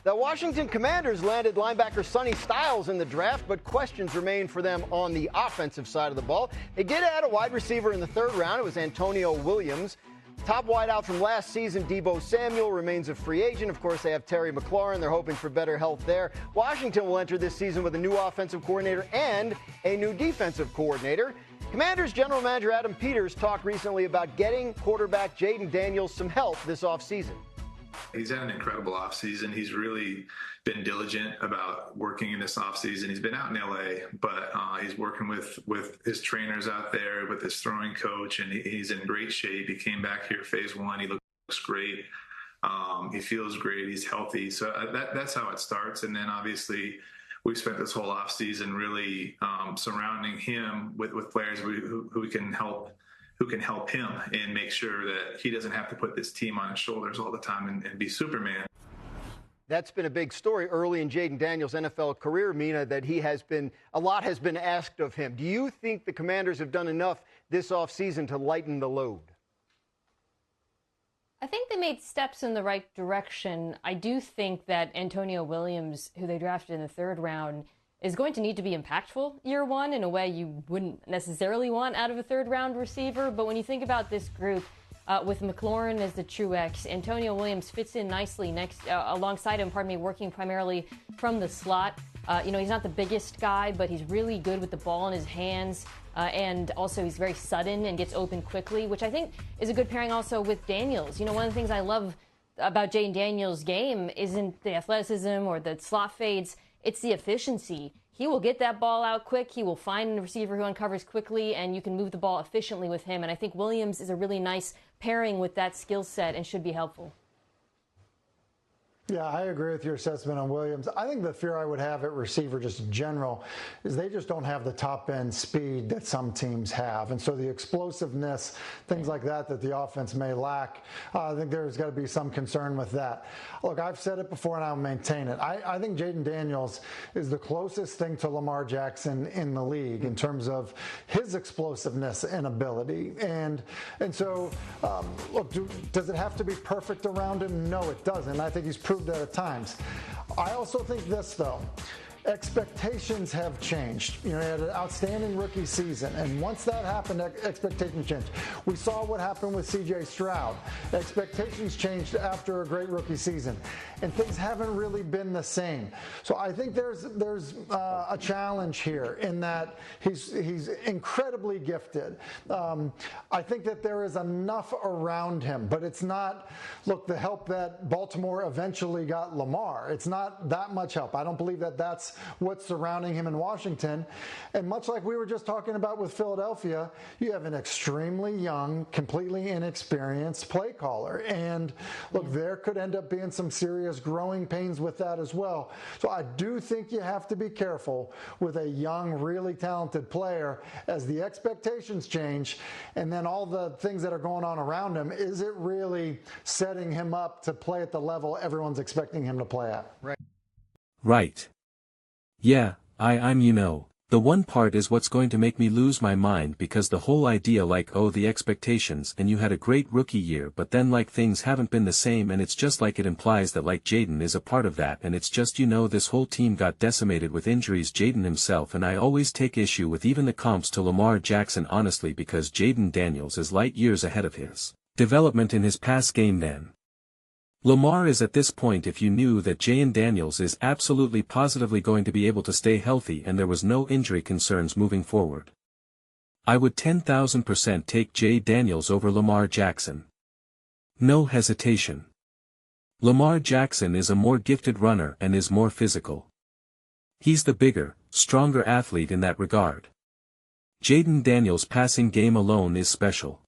The Washington Commanders landed linebacker Sonny Styles in the draft, but questions remain for them on the offensive side of the ball. They did add a wide receiver in the third round. It was Antonio Williams. Top wideout from last season, Deebo Samuel, remains a free agent. Of course, they have Terry McLaurin. They're hoping for better health there. Washington will enter this season with a new offensive coordinator and a new defensive coordinator. Commanders general manager Adam Peters talked recently about getting quarterback Jayden Daniels some help this offseason. He's had an incredible offseason. He's really been diligent about working in this offseason. He's been out in LA, but he's working with his trainers out there, with his throwing coach, and he's in great shape. He came back here phase one. He looks great. He feels great. He's healthy. So that's how it starts. And then obviously we've spent this whole offseason really surrounding him with players who can help him and make sure that he doesn't have to put this team on his shoulders all the time and be Superman. That's been a big story early in Jayden Daniels' NFL career, Mina, that a lot has been asked of him. Do you think the Commanders have done enough this offseason to lighten the load? I think they made steps in the right direction. I do think that Antonio Williams, who they drafted in the third round, is going to need to be impactful year one in a way you wouldn't necessarily want out of a third-round receiver. But when you think about this group, with McLaurin as the true X, Antonio Williams fits in nicely alongside him, working primarily from the slot. He's not the biggest guy, but he's really good with the ball in his hands. And also he's very sudden and gets open quickly, which I think is a good pairing also with Daniels. One of the things I love about Jayden Daniels' game isn't the athleticism or the slot fades. It's the efficiency. He will get that ball out quick. He will find a receiver who uncovers quickly, and you can move the ball efficiently with him. And I think Williams is a really nice pairing with that skill set and should be helpful. Yeah, I agree with your assessment on Williams. I think the fear I would have at receiver just in general is they just don't have the top-end speed that some teams have. And so the explosiveness, things like that the offense may lack, I think there's got to be some concern with that. Look, I've said it before and I'll maintain it. I think Jayden Daniels is the closest thing to Lamar Jackson in the league in terms of his explosiveness and ability. And so, look, does it have to be perfect around him? No, it doesn't. I think he's proved that at times. I also think this, though. Expectations have changed. He had an outstanding rookie season, and once that happened, expectations changed. We saw what happened with C.J. Stroud. Expectations changed after a great rookie season, and things haven't really been the same. So I think there's a challenge here in that he's incredibly gifted. I think that there is enough around him, but it's not, look, the help that Baltimore eventually got Lamar. It's not that much help. I don't believe that that's what's surrounding him in Washington. And much like we were just talking about with Philadelphia, you have an extremely young, completely inexperienced play caller. And look, there could end up being some serious growing pains with that as well. So I do think you have to be careful with a young, really talented player as the expectations change and then all the things that are going on around him. Is it really setting him up to play at the level everyone's expecting him to play at? Right. Yeah, I'm the one part is what's going to make me lose my mind, because the whole idea the expectations, and you had a great rookie year, but then things haven't been the same, and it's just it implies that Jayden is a part of that, and it's just this whole team got decimated with injuries, Jayden himself, and I always take issue with even the comps to Lamar Jackson honestly, because Jayden Daniels is light years ahead of his development in his pass game then. Lamar is at this point, if you knew that Jayden Daniels is absolutely positively going to be able to stay healthy and there was no injury concerns moving forward, I would 10,000% take Jay Daniels over Lamar Jackson. No hesitation. Lamar Jackson is a more gifted runner and is more physical. He's the bigger, stronger athlete in that regard. Jayden Daniels' passing game alone is special.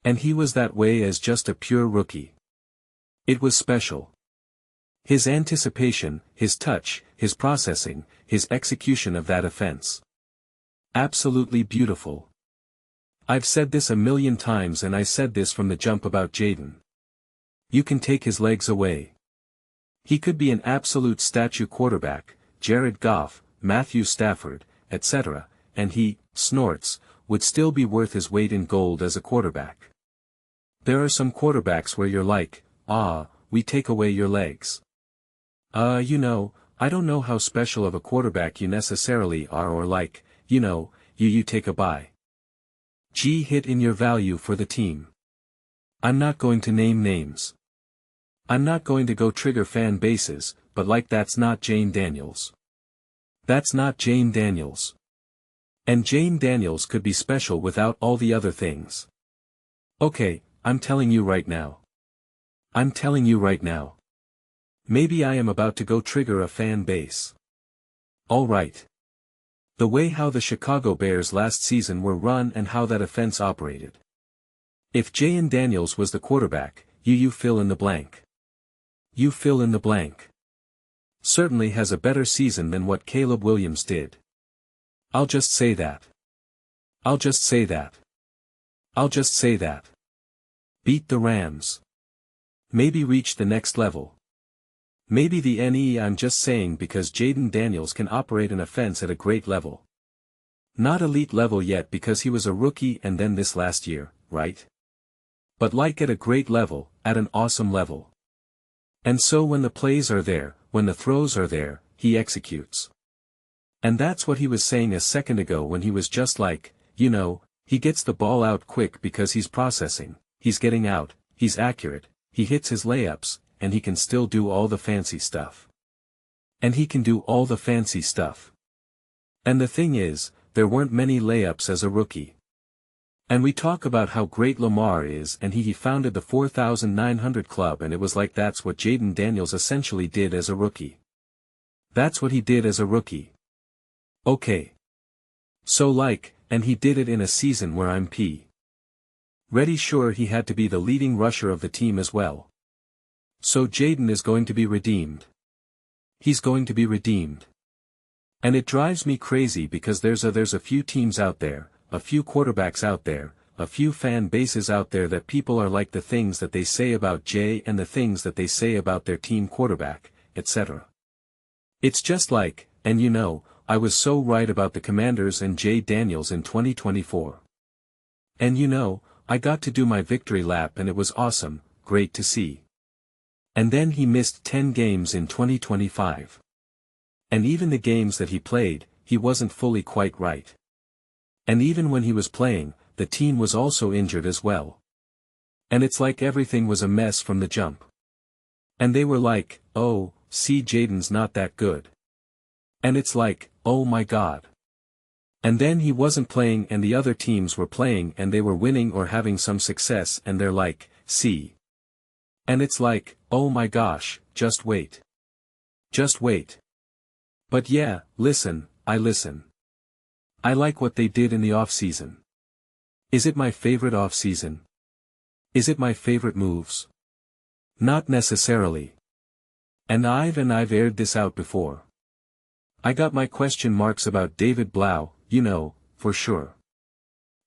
And he was that way as just a pure rookie. It was special. His anticipation, his touch, his processing, his execution of that offense. Absolutely beautiful. I've said this a million times, and I said this from the jump about Jayden. You can take his legs away. He could be an absolute statue quarterback, Jared Goff, Matthew Stafford, etc., and he, snorts, would still be worth his weight in gold as a quarterback. There are some quarterbacks where you're like, we take away your legs. I don't know how special of a quarterback you necessarily are or like, you take a bye. G hit in your value for the team. I'm not going to name names. I'm not going to go trigger fan bases, but like that's not Jayden Daniels. That's not Jayden Daniels. And Jayden Daniels could be special without all the other things. Okay, I'm telling you right now. I'm telling you right now. Maybe I am about to go trigger a fan base. Alright. The way how the Chicago Bears last season were run and how that offense operated. If Jayden Daniels was the quarterback, you fill in the blank. You fill in the blank. Certainly has a better season than what Caleb Williams did. I'll just say that. I'll just say that. I'll just say that. Beat the Rams. Maybe reach the next level. Maybe the I'm just saying because Jayden Daniels can operate an offense at a great level. Not elite level yet because he was a rookie and then this last year, right? But like at a great level, at an awesome level. And so when the plays are there, when the throws are there, he executes. And that's what he was saying a second ago when he was just like, he gets the ball out quick because he's processing, he's getting out, he's accurate, he hits his layups, and he can still do all the fancy stuff. And he can do all the fancy stuff. And the thing is, there weren't many layups as a rookie. And we talk about how great Lamar is and he founded the 4,900 Club and it was like that's what Jayden Daniels essentially did as a rookie. That's what he did as a rookie. Okay. So and he did it in a season where I'm ready sure he had to be the leading rusher of the team as well. So Jayden is going to be redeemed. He's going to be redeemed. And it drives me crazy because there's a few teams out there, a few quarterbacks out there, a few fan bases out there that people are like the things that they say about Jay and the things that they say about their team quarterback, etc. It's just like, and I was so right about the Commanders and Jay Daniels in 2024. And I got to do my victory lap and it was awesome, great to see. And then he missed 10 games in 2025. And even the games that he played, he wasn't fully quite right. And even when he was playing, the team was also injured as well. And it's like everything was a mess from the jump. And they were like, oh, see Jayden's not that good. And it's like, oh my god. And then he wasn't playing and the other teams were playing and they were winning or having some success and they're like, see. And it's like, oh my gosh, just wait. Just wait. But yeah, listen, I listen. I like what they did in the off-season. Is it my favorite off-season? Is it my favorite moves? Not necessarily. And I've aired this out before. I got my question marks about David Blau, for sure.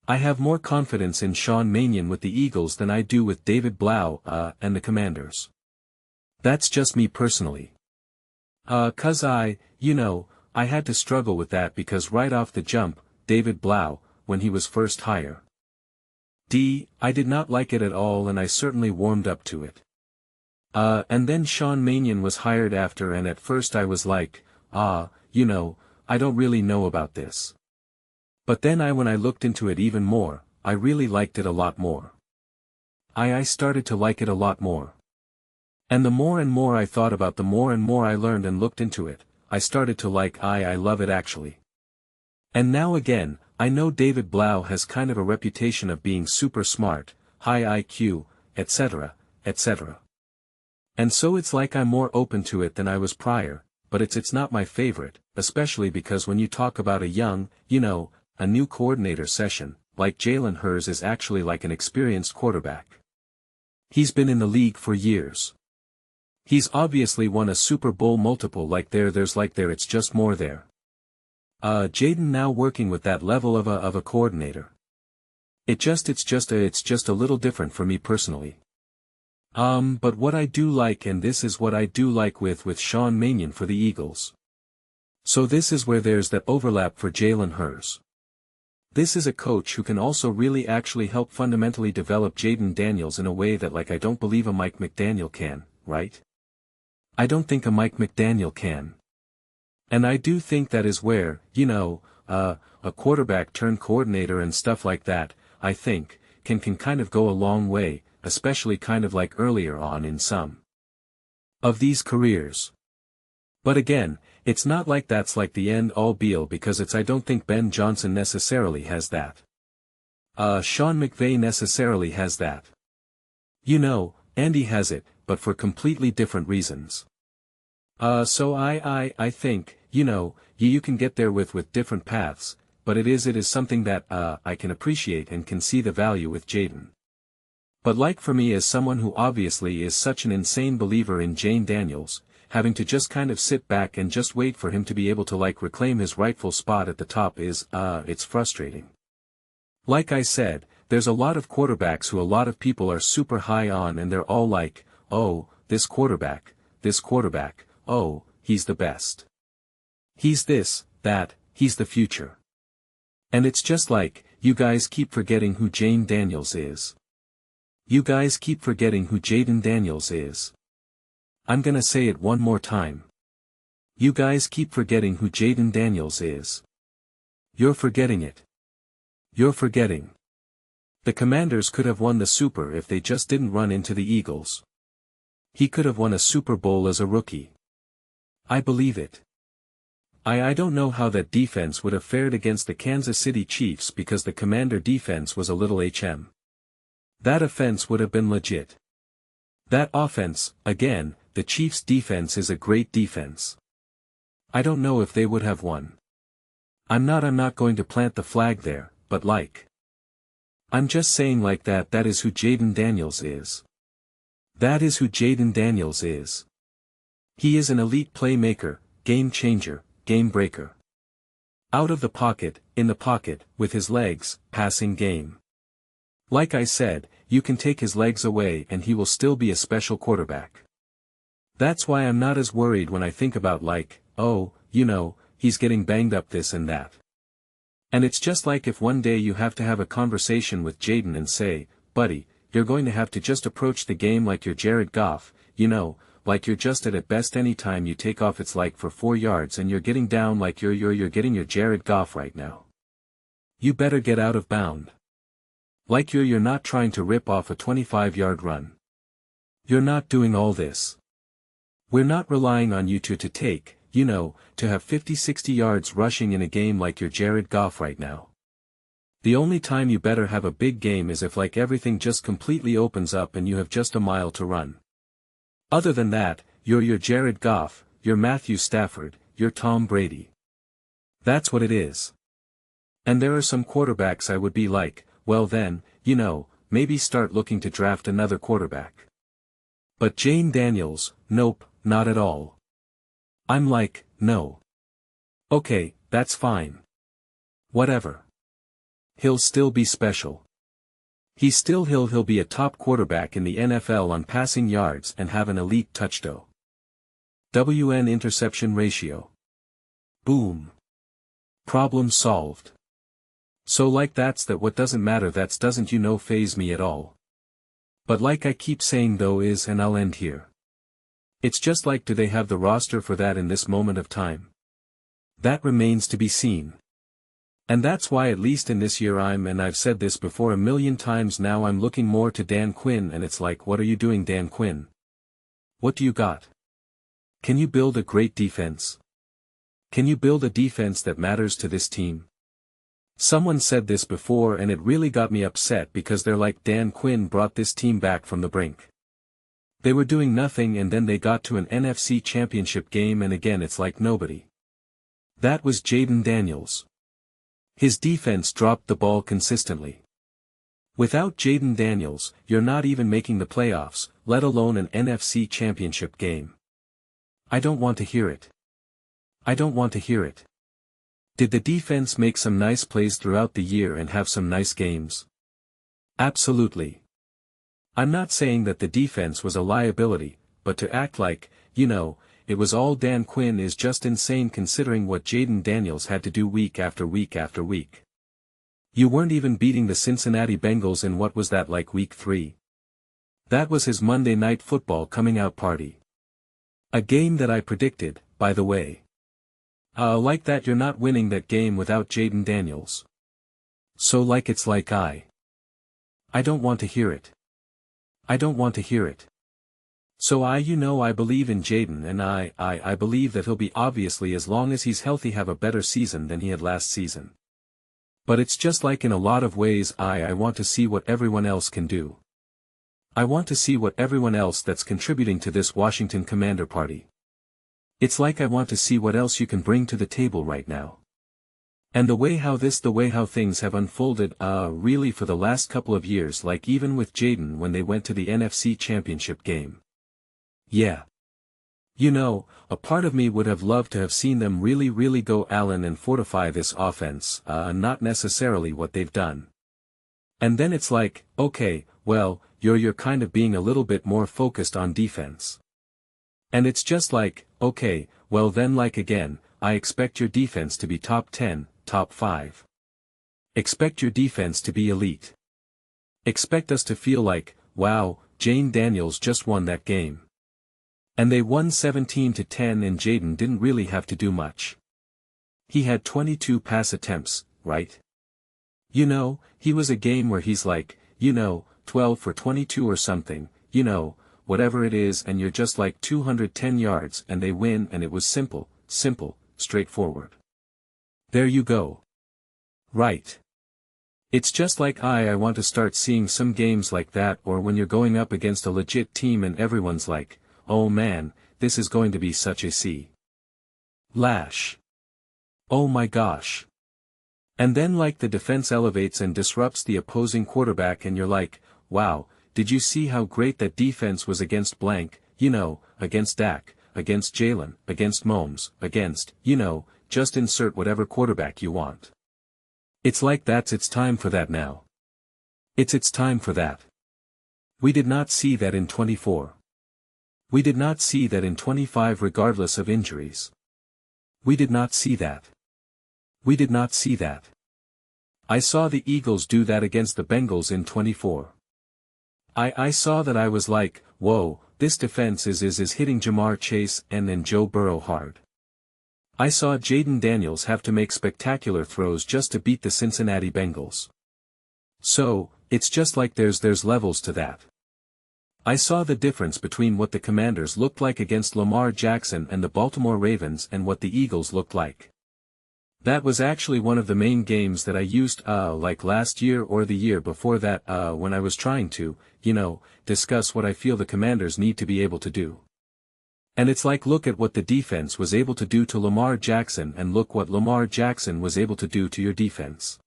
I have more confidence in Sean Mannion with the Eagles than I do with David Blau, and the Commanders. That's just me personally. 'Cause I had to struggle with that because right off the jump, David Blau, when he was first hired. I did not like it at all and I certainly warmed up to it. And then Sean Mannion was hired after and at first I was like, I don't really know about this. But then when I looked into it even more, I really liked it a lot more. I started to like it a lot more. And the more and more I thought about the more and more I learned and looked into it, I started to like I love it actually. And now again, I know David Blau has kind of a reputation of being super smart, high IQ, etc., etc. And so it's like I'm more open to it than I was prior, but it's not my favorite, especially because when you talk about a young, a new coordinator session, like Jalen Hurts is actually like an experienced quarterback. He's been in the league for years. He's obviously won a Super Bowl multiple it's just more there. Jayden now working with that level of a coordinator. It's just a little different for me personally. But what I do like and this is what I do like with Sean Mannion for the Eagles. So this is where there's that overlap for Jalen Hurts. This is a coach who can also really actually help fundamentally develop Jayden Daniels in a way that I don't believe a Mike McDaniel can, right? I don't think a Mike McDaniel can. And I do think that is where, a quarterback turned coordinator and stuff like that, I think, can kind of go a long way, especially kind of like earlier on in some of these careers. But again, it's not like that's like the end all be all, because I don't think Ben Johnson necessarily has that. Sean McVay necessarily has that. Andy has it, but for completely different reasons. So I think, you can get there with different paths, but it is something that, I can appreciate and can see the value with Jayden. But like for me, as someone who obviously is such an insane believer in Jayden Daniels, having to just kind of sit back and just wait for him to be able to reclaim his rightful spot at the top is, it's frustrating. Like I said, there's a lot of quarterbacks who a lot of people are super high on, and they're all like, oh, this quarterback, oh, he's the best. He's this, that, he's the future. And it's just like, you guys keep forgetting who Jayden Daniels is. You guys keep forgetting who Jayden Daniels is. I'm gonna say it one more time. You guys keep forgetting who Jayden Daniels is. You're forgetting it. You're forgetting. The Commanders could have won the Super if they just didn't run into the Eagles. He could have won a Super Bowl as a rookie. I believe it. I don't know how that defense would have fared against the Kansas City Chiefs, because the Commander defense was a little HM. That offense would have been legit. That offense, again, the Chiefs' defense is a great defense. I don't know if they would have won. I'm not going to plant the flag there, but I'm just saying that is who Jayden Daniels is. That is who Jayden Daniels is. He is an elite playmaker, game changer, game breaker. Out of the pocket, in the pocket, with his legs, passing game. Like I said, you can take his legs away and he will still be a special quarterback. That's why I'm not as worried when I think about he's getting banged up this and that. And it's just like if one day you have to have a conversation with Jayden and say, buddy, you're going to have to just approach the game like you're Jared Goff, like you're just at best any time you take off it's for 4 yards and you're getting down like you're getting your Jared Goff right now. You better get out of bound. Like you're not trying to rip off a 25-yard run. You're not doing all this. We're not relying on you to take, to have 50-60 yards rushing in a game like you're Jared Goff right now. The only time you better have a big game is if everything just completely opens up and you have just a mile to run. Other than that, you're Jared Goff, you're Matthew Stafford, you're Tom Brady. That's what it is. And there are some quarterbacks I would be like, well then, maybe start looking to draft another quarterback. But Jayden Daniels, nope, not at all. I'm no. Okay, that's fine. Whatever. He'll still be special. He'll be a top quarterback in the NFL on passing yards and have an elite touchdown. WN interception ratio. Boom. Problem solved. So that's what doesn't matter, that doesn't faze me at all. But I keep saying though is, and I'll end here. It's just do they have the roster for that in this moment of time? That remains to be seen. And that's why at least in this year and I've said this before a million times now, I'm looking more to Dan Quinn, and it's what are you doing, Dan Quinn? What do you got? Can you build a great defense? Can you build a defense that matters to this team? Someone said this before and it really got me upset, because they're Dan Quinn brought this team back from the brink. They were doing nothing and then they got to an NFC championship game, and again it's nobody. That was Jayden Daniels. His defense dropped the ball consistently. Without Jayden Daniels, you're not even making the playoffs, let alone an NFC championship game. I don't want to hear it. I don't want to hear it. Did the defense make some nice plays throughout the year and have some nice games? Absolutely. I'm not saying that the defense was a liability, but to act it was all Dan Quinn is just insane, considering what Jayden Daniels had to do week after week after week. You weren't even beating the Cincinnati Bengals in what was that week 3? That was his Monday Night Football coming out party. A game that I predicted, by the way. Like that you're not winning that game without Jayden Daniels. So like it's like I don't want to hear it. I don't want to hear it. So I believe in Jayden, and I believe that he'll be, obviously as long as he's healthy, have a better season than he had last season. But it's just like in a lot of ways I want to see what everyone else can do. I want to see what everyone else that's contributing to this Washington Commander party. It's like I want to see what else you can bring to the table right now. And the way how things have unfolded, really for the last couple of years, like even with Jayden when they went to the NFC Championship game. Yeah. You know, a part of me would have loved to have seen them really go Allen and fortify this offense, not necessarily what they've done. And then it's like, okay, well, you're kind of being a little bit more focused on defense. And it's just like, okay, well then like again, I expect your defense to be top 10, top 5. Expect your defense to be elite. Expect us to feel like, wow, Jayden Daniels just won that game. And they won 17-10 and Jayden didn't really have to do much. He had 22 pass attempts, right? You know, he was a game where he's like, 12 for 22 or something, whatever it is, and you're just like 210 yards and they win, and it was simple, straightforward. There you go. Right. It's just like I want to start seeing some games like that, or when you're going up against a legit team and everyone's like, oh man, this is going to be such a lash. Oh my gosh. And then like the defense elevates and disrupts the opposing quarterback and you're like, wow, did you see how great that defense was against blank, against Dak, against Jalen, against Mahomes, against, just insert whatever quarterback you want. It's like it's time for that now. It's time for that. We did not see that in 24. We did not see that in 25 regardless of injuries. We did not see that. We did not see that. I saw the Eagles do that against the Bengals in 24. I saw that. I was like, whoa, this defense is hitting Jamar Chase and then Joe Burrow hard. I saw Jayden Daniels have to make spectacular throws just to beat the Cincinnati Bengals. So, it's just like there's levels to that. I saw the difference between what the Commanders looked like against Lamar Jackson and the Baltimore Ravens and what the Eagles looked like. That was actually one of the main games that I used, like last year or the year before that, when I was trying to, discuss what I feel the Commanders need to be able to do. And it's like, look at what the defense was able to do to Lamar Jackson and look what Lamar Jackson was able to do to your defense.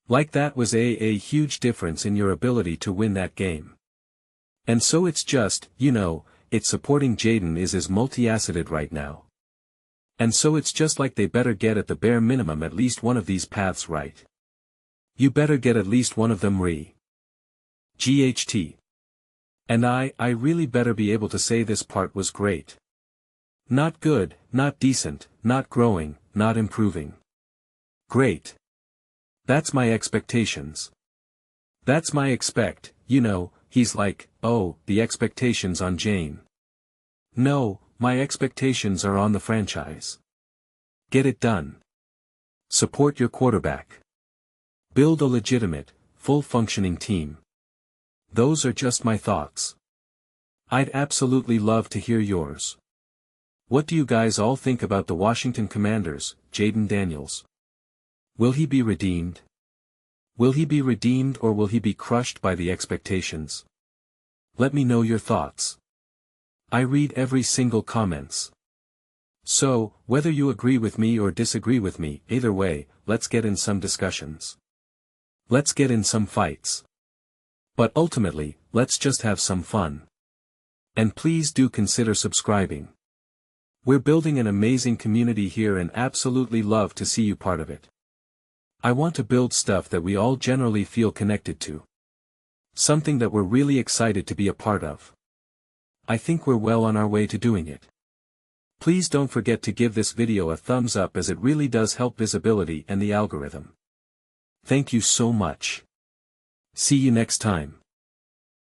Like that was a huge difference in your ability to win that game. And so it's just, it's supporting Jayden is multi-faceted right now. And so it's just like they better get at the bare minimum at least one of these paths right. You better get at least one of them GHT. And I really better be able to say this part was great. Not good, not decent, not growing, not improving. Great. That's my expectations. That's my he's like, oh, the expectations on Jane. No, my expectations are on the franchise. Get it done. Support your quarterback. Build a legitimate, full-functioning team. Those are just my thoughts. I'd absolutely love to hear yours. What do you guys all think about the Washington Commanders, Jayden Daniels? Will he be redeemed? Will he be redeemed or will he be crushed by the expectations? Let me know your thoughts. I read every single comments. So, whether you agree with me or disagree with me, either way, let's get in some discussions. Let's get in some fights. But ultimately, let's just have some fun. And please do consider subscribing. We're building an amazing community here and absolutely love to see you part of it. I want to build stuff that we all generally feel connected to. Something that we're really excited to be a part of. I think we're well on our way to doing it. Please don't forget to give this video a thumbs up as it really does help visibility and the algorithm. Thank you so much. See you next time.